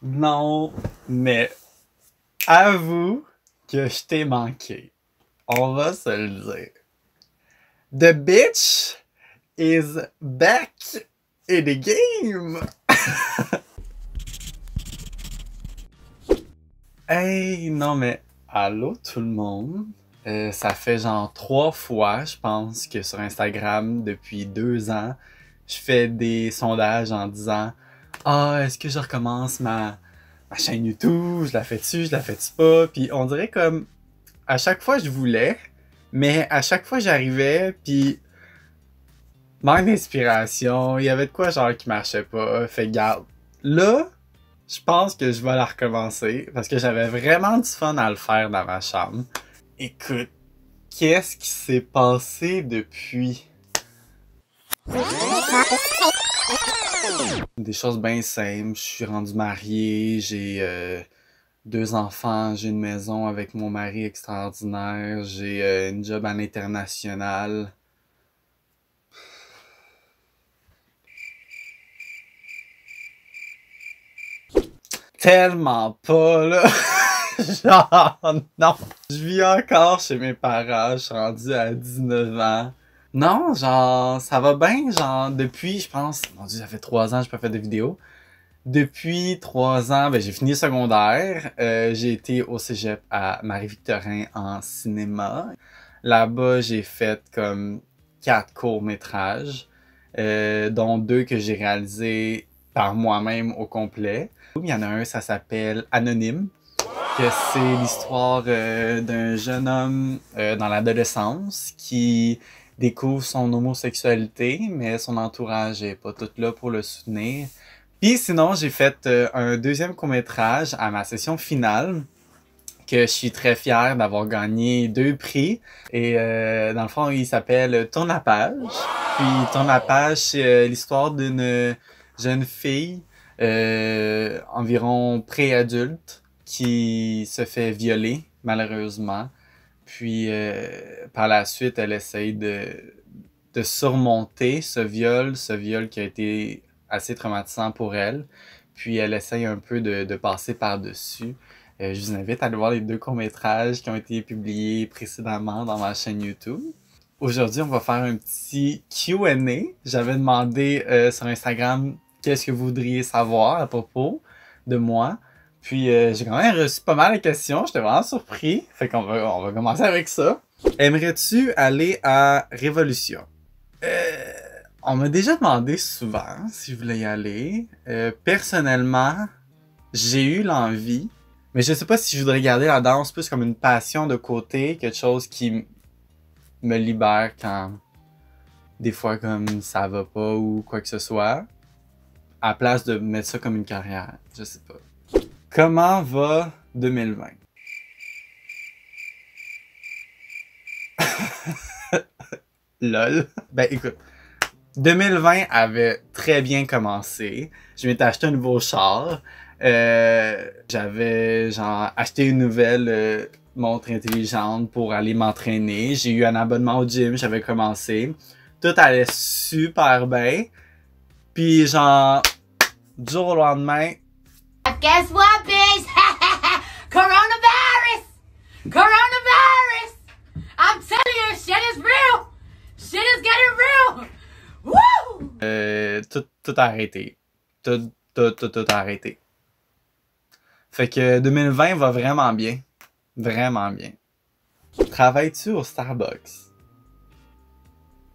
Non, mais avoue que je t'ai manqué. On va se le dire. The bitch is back in the game! Hey, non mais, allô tout le monde. Ça fait genre 3 fois, je pense, que sur Instagram, depuis 2 ans, je fais des sondages en disant « Ah, est-ce que je recommence ma chaîne YouTube? Je la fais-tu? Je la fais-tu pas? » Puis on dirait comme, à chaque fois je voulais, mais à chaque fois j'arrivais, puis manque d'inspiration, il y avait de quoi genre qui marchait pas. Fait que garde, là, je pense que je vais la recommencer parce que j'avais vraiment du fun à le faire dans ma chambre. Écoute, qu'est-ce qui s'est passé depuis? Des choses bien simples. Je suis rendu marié, j'ai 2 enfants, j'ai une maison avec mon mari extraordinaire, j'ai une job à l'international. Tellement pas, là! Genre, non! Je vis encore chez mes parents, je suis rendu à 19 ans. Non, genre, ça va bien, genre, depuis, je pense, mon Dieu, ça fait 3 ans que j'ai pas fait de vidéo. Depuis 3 ans, ben, j'ai fini le secondaire. J'ai été au cégep à Marie-Victorin en cinéma. Là-bas, j'ai fait comme 4 courts-métrages, dont 2 que j'ai réalisés par moi-même au complet. Il y en a un, ça s'appelle Anonyme, que c'est l'histoire d'un jeune homme dans l'adolescence qui découvre son homosexualité, mais son entourage est pas tout là pour le soutenir. Puis sinon, j'ai fait un deuxième court-métrage à ma session finale, que je suis très fier d'avoir gagné 2 prix. Et dans le fond, il s'appelle Tourne la page. Puis Tourne la page, c'est l'histoire d'une jeune fille, environ pré-adulte, qui se fait violer, malheureusement. Puis par la suite, elle essaye de surmonter ce viol qui a été assez traumatisant pour elle. Puis elle essaye un peu de passer par-dessus. Je vous invite à aller voir les 2 courts-métrages qui ont été publiés précédemment dans ma chaîne YouTube. Aujourd'hui, on va faire un petit Q&A. J'avais demandé sur Instagram qu'est-ce que vous voudriez savoir à propos de moi. Puis j'ai quand même reçu pas mal de questions. J'étais vraiment surpris. Fait on va commencer avec ça. Aimerais-tu aller à Révolution? On m'a déjà demandé souvent si je voulais y aller. Personnellement, j'ai eu l'envie, mais je sais pas si je voudrais garder la danse plus comme une passion de côté, quelque chose qui me libère quand des fois comme ça va pas ou quoi que ce soit, à la place de mettre ça comme une carrière. Je sais pas. Comment va 2020? Lol. Ben écoute, 2020 avait très bien commencé. Je m'étais acheté un nouveau char. J'avais genre acheté une nouvelle montre intelligente pour aller m'entraîner. J'ai eu un abonnement au gym, j'avais commencé. Tout allait super bien. Puis genre, du jour au lendemain... Guess what, bitch? Coronavirus! Coronavirus! I'm telling you, shit is real! Shit is getting real! Woo! Tout a arrêté. Tout a arrêté. Fait que 2020 va vraiment bien. Vraiment bien. Travailles-tu au Starbucks?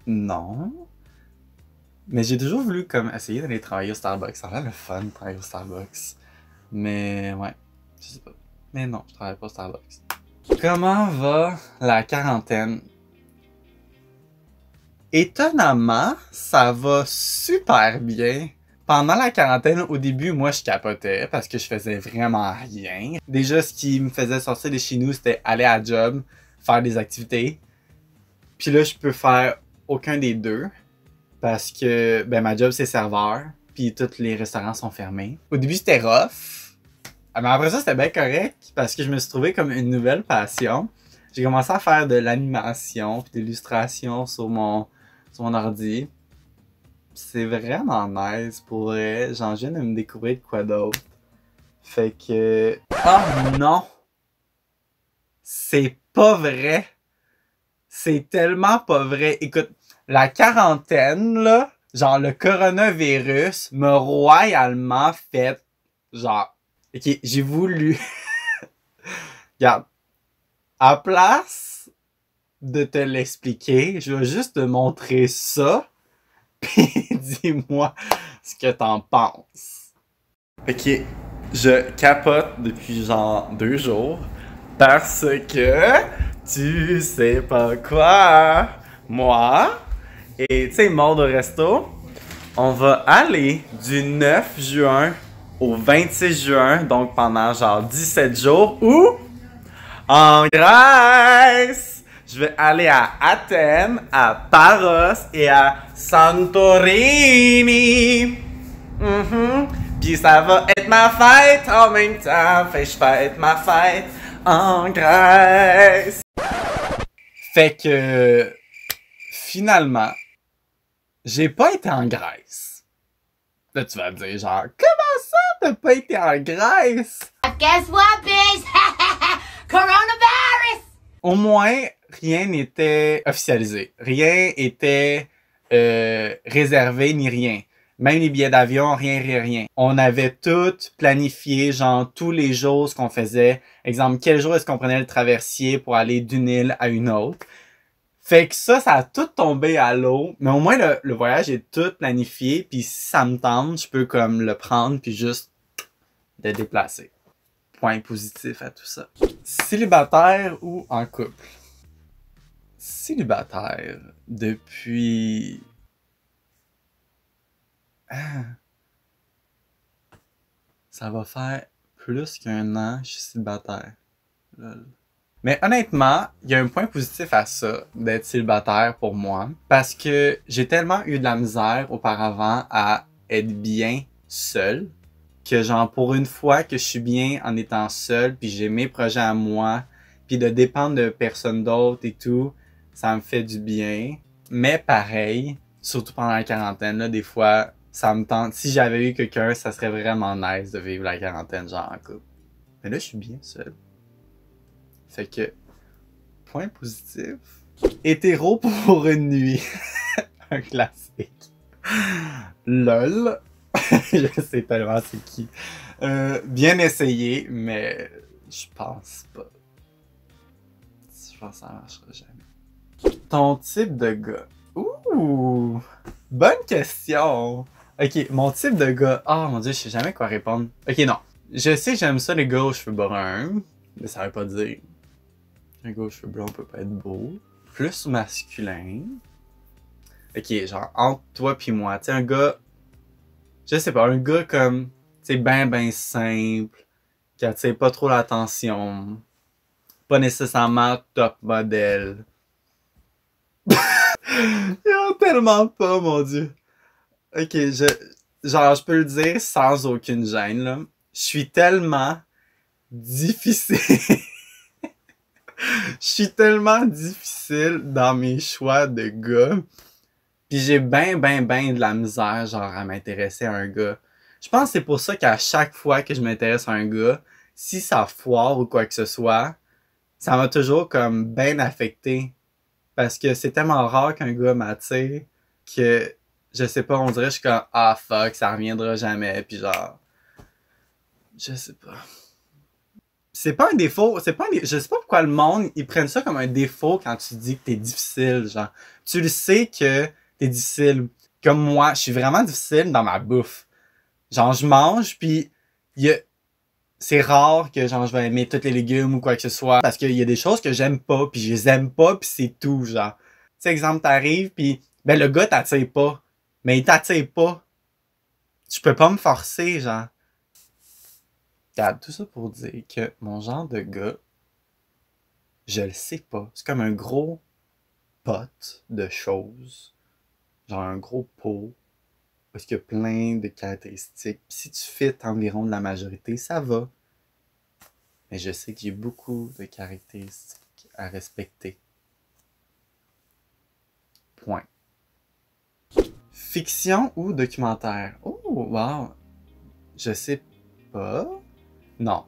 Non. Mais j'ai toujours voulu comme essayer d'aller travailler au Starbucks. Ça a l'air le fun de travailler au Starbucks. Mais ouais, je sais pas. Mais non, je travaille pas au Starbucks. Comment va la quarantaine? Étonnamment, ça va super bien. Pendant la quarantaine, au début, moi, je capotais parce que je faisais vraiment rien. Déjà, ce qui me faisait sortir de chez nous, c'était aller à la job, faire des activités. Puis là, je peux faire aucun des deux parce que ben, ma job, c'est serveur, puis tous les restaurants sont fermés. Au début, c'était rough. Mais après ça, c'était bien correct parce que je me suis trouvé comme une nouvelle passion. J'ai commencé à faire de l'animation puis de l'illustration sur mon ordi. C'est vraiment nice pour vrai. J'en viens de me découvrir de quoi d'autre. Fait que... Oh non! C'est pas vrai! C'est tellement pas vrai. Écoute, la quarantaine, là, genre le coronavirus m'a royalement fait, genre... Ok, j'ai voulu... Regarde, à place de te l'expliquer, je vais juste te montrer ça, puis dis-moi ce que t'en penses. Ok, je capote depuis genre 2 jours parce que tu sais pas quoi. Moi et tu sais, mort au resto, on va aller du 9 juin au 26 juin, donc pendant genre 17 jours, où en Grèce. Je vais aller à Athènes, à Paros et à Santorini. Puis ça va être ma fête en même temps. Fait que je fête ma fête en Grèce. Fait que finalement, j'ai pas été en Grèce. Là, tu vas me dire genre, comment ça t'as pas été en Grèce? Guess what, bitch? Coronavirus! Au moins, rien n'était officialisé. Rien était réservé ni rien. Même les billets d'avion, rien. On avait tout planifié, genre tous les jours ce qu'on faisait. Exemple, quel jour est-ce qu'on prenait le traversier pour aller d'une île à une autre. Fait que ça a tout tombé à l'eau. Mais au moins, le voyage est tout planifié. Puis si ça me tente, je peux comme le prendre puis juste le déplacer. Point positif à tout ça. Célibataire ou en couple? Célibataire depuis... Ça va faire plus qu'1 an que je suis célibataire. Lol. Mais honnêtement, il y a un point positif à ça, d'être célibataire pour moi. Parce que j'ai tellement eu de la misère auparavant à être bien seul, que genre pour une fois que je suis bien en étant seul, puis j'ai mes projets à moi, puis de dépendre de personne d'autre et tout, ça me fait du bien. Mais pareil, surtout pendant la quarantaine, là, des fois, ça me tente. Si j'avais eu quelqu'un, ça serait vraiment nice de vivre la quarantaine, genre en couple. Mais là, je suis bien seul. Fait que, point positif. Hétéro pour une nuit. Un classique. LOL. Je sais tellement c'est qui. Bien essayé, mais je pense pas. Je pense que ça marchera jamais. Ton type de gars. Ouh! Bonne question! Ok, mon type de gars. Oh mon dieu, je sais jamais quoi répondre. Ok, non. Je sais que j'aime ça les gars aux cheveux bruns, mais ça veut pas dire qu'un gars aux cheveux blancs peut pas être beau. Plus masculin. Ok, genre entre toi pis moi. Tu sais, un gars. Je sais pas, un gars comme. Tu sais, ben simple. Qui attire pas trop l'attention. Pas nécessairement top modèle. Yo, tellement pas, mon dieu. Ok, genre, je peux le dire sans aucune gêne, là. Je suis tellement difficile. Je suis tellement difficile dans mes choix de gars. Puis j'ai ben de la misère, genre, à m'intéresser à un gars. Je pense que c'est pour ça qu'à chaque fois que je m'intéresse à un gars, si ça foire ou quoi que ce soit, ça m'a toujours comme ben affecté. Parce que c'est tellement rare qu'un gars m'attire que, je sais pas, on dirait que je suis comme, ah fuck, ça reviendra jamais. Puis genre, je sais pas. C'est pas un défaut, je sais pas pourquoi le monde, ils prennent ça comme un défaut quand tu dis que t'es difficile, genre. Tu le sais que t'es difficile. Comme moi, je suis vraiment difficile dans ma bouffe. Genre, je mange, puis c'est rare que genre je vais aimer tous les légumes ou quoi que ce soit, parce qu'il y a des choses que j'aime pas, puis je les aime pas, puis c'est tout, genre. Tu sais, exemple, t'arrives, puis ben le gars t'attire pas, mais il t'attire pas. Tu peux pas me forcer, genre. Regarde, tout ça pour dire que mon genre de gars, je le sais pas. C'est comme un gros pot de choses. Genre un gros pot. Parce qu'il y a plein de caractéristiques. Pis si tu fais environ de la majorité, ça va. Mais je sais que j'ai beaucoup de caractéristiques à respecter. Point. Fiction ou documentaire? Oh, wow. Je sais pas. Non.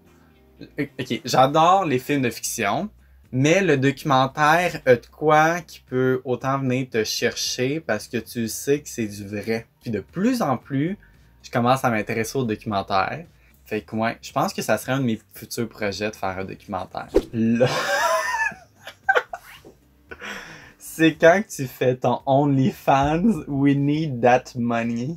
Ok, j'adore les films de fiction, mais le documentaire a de quoi qui peut autant venir te chercher parce que tu sais que c'est du vrai. Puis de plus en plus, je commence à m'intéresser aux documentaires. Fait que ouais, je pense que ça serait un de mes futurs projets de faire un documentaire. Là... C'est quand que tu fais ton OnlyFans, we need that money.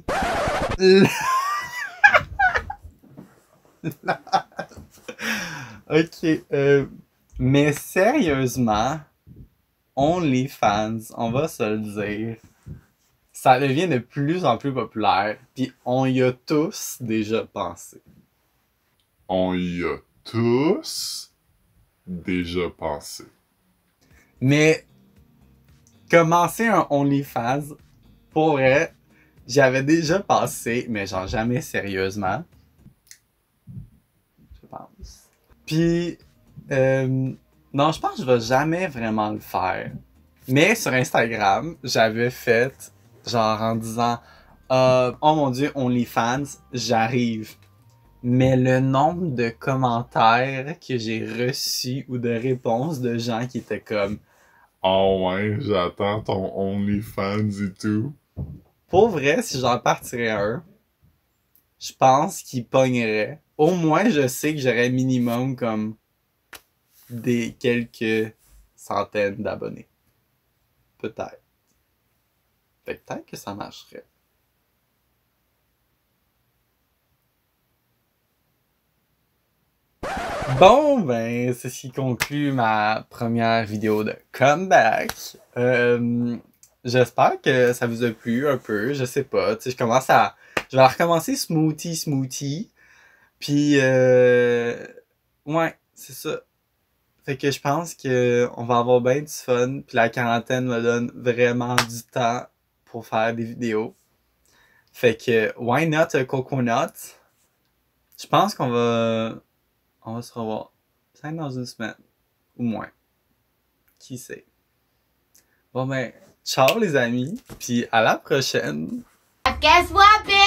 Ok, mais sérieusement, OnlyFans, on va se le dire, ça devient de plus en plus populaire, puis on y a tous déjà pensé. On y a tous déjà pensé. Mais commencer un OnlyFans, pour vrai, j'avais déjà pensé, mais genre jamais sérieusement. Je pense. Puis, non, je pense que je vais jamais vraiment le faire. Mais sur Instagram, j'avais fait, genre en disant, oh mon dieu, OnlyFans, j'arrive. Mais le nombre de commentaires que j'ai reçus ou de réponses de gens qui étaient comme, Oh ouais, j'attends ton OnlyFans et tout. pour vrai, si j'en partirais un, je pense qu'il pognerait. Au moins, je sais que j'aurais minimum comme des quelques centaines d'abonnés. Peut-être. Fait que peut-être que ça marcherait. Bon, ben, c'est ce qui conclut ma première vidéo de comeback. J'espère que ça vous a plu un peu, je sais pas. Tu sais, je vais recommencer smoothie. Puis, ouais, c'est ça. Fait que je pense que on va avoir bien du fun. Puis la quarantaine me donne vraiment du temps pour faire des vidéos. Fait que, why not a coconut? Je pense qu'on va se revoir. Peut-être dans une semaine. Ou moins. Qui sait? Bon ben, ciao les amis. Puis à la prochaine. Guess what, bitch?